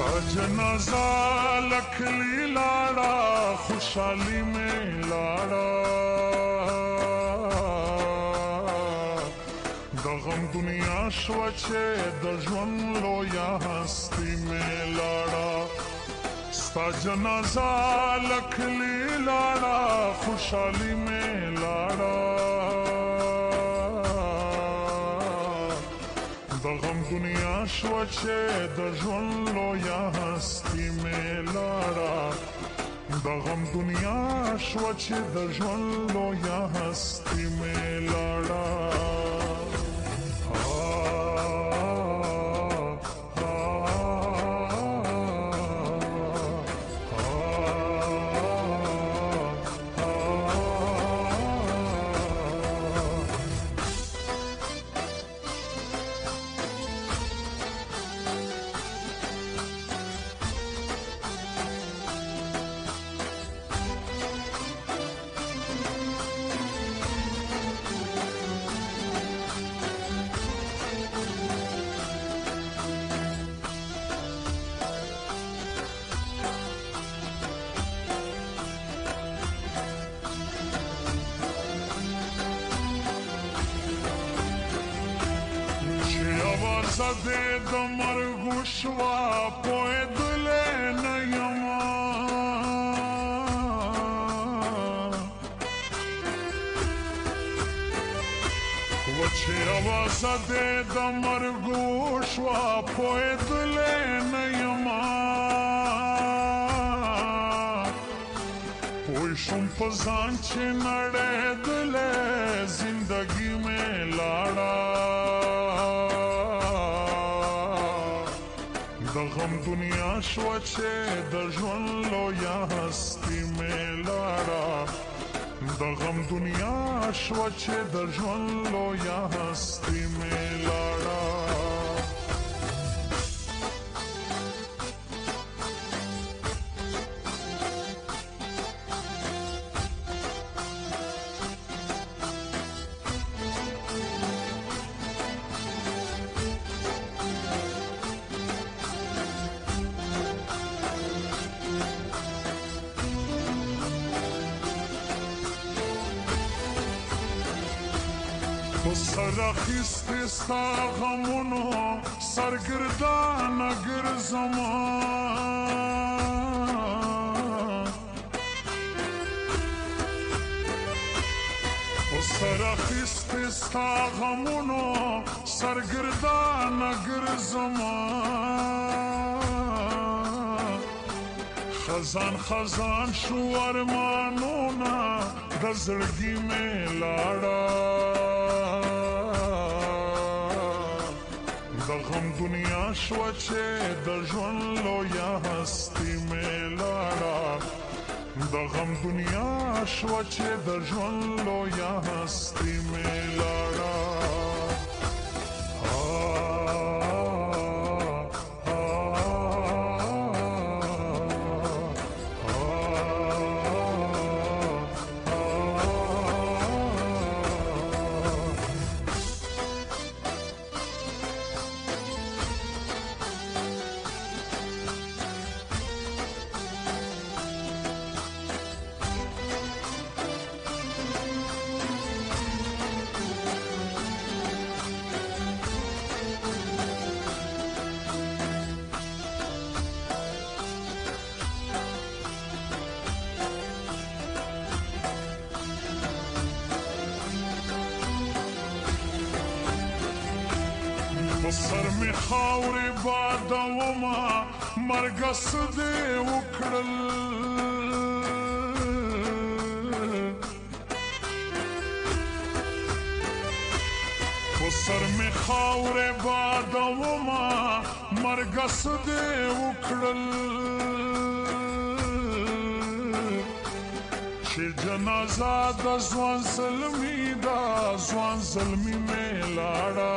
जनाजा लखली लाड़ा खुशहाली में लाड़ा दगम दुनिया स्वच्छे दजवन लो या हस्ती में लाड़ा स्ता जनाजा लखली लाड़ा खुशहाली में लाड़ा दगम दुनिया स्वच्छे दजवन लो या हस्ती में लाड़ा दगम दुनिया स्वच्छे दजवन लो या हस्ती में लाड़ा Zade da margushwa poedle nayama Vache avazade da margushwa poedle nayama Koi shum pazanche nadedle zindagi mein lada दगम दुनिया स्वच्छे दजवन लो या हस्ती में लाड़ा दगम दुनिया स्वच्छे दजवन लो या हस्ती में लाड़ा سرخیستی ستا غمونو سرگردان گرزما سرخیستی ستا غمونو سرگردان گرزما خزان خزان شو ارمانونا دزرگی میں لاڑا दगम दुनिया स्वच्छे दजवन लो या हस्ती में लाड़ा दगम दुनिया स्वच्छे दजवन लो या हस्ती में लाड़ा سر می خاورې بادوما مرګس دې وکړل سر می خاورې بادوما مرګس دې وکړل چې جنازه د ځوان زلمي دا ځوان زلمي مې لاړه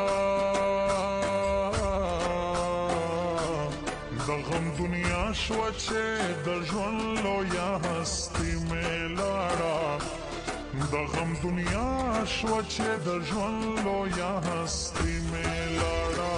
दगम दुनिया स्वच्छे दजवन लो या हस्ती में लाड़ा दगम दुनिया स्वच्छे दजवन लो या हस्ती में लाड़ा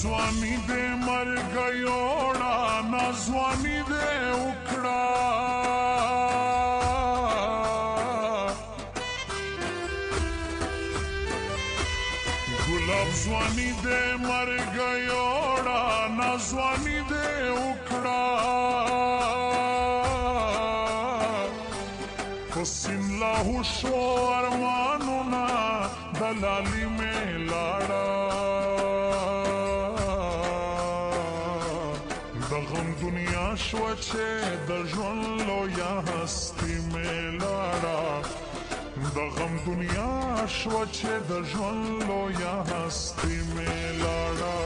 ځواني دې مرګ یوړه ناځواني دې وکړه ګلاب ځواني دې مرګ یوړه ناځواني دې وکړه حسین لاهو شو ارمانونه دلالي مې لاړه د غم دنیا شوه چې د ژوند لویه هستي مې لاړه د غم دنیا شوه چې د ژوند لویه هستي مې لاړه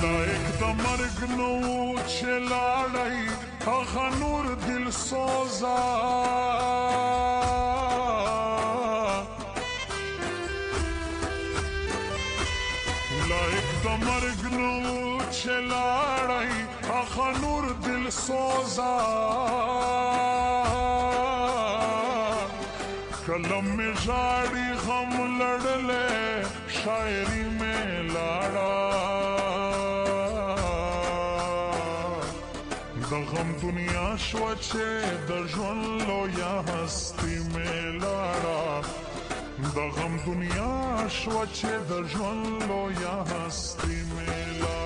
لایق د مرګ نو چې لاړی هغه نور دل سوزا لایق د مرګ نو چې لاړی هغه نور دل سوزا کلم می ژاړي غم لړلې شاعري مې لاړه د غم دنیا شوه چې د ژوند لویه هستي مې لاړه د غم دنیا شوه چې د ژوند لویه هستي مې لاړه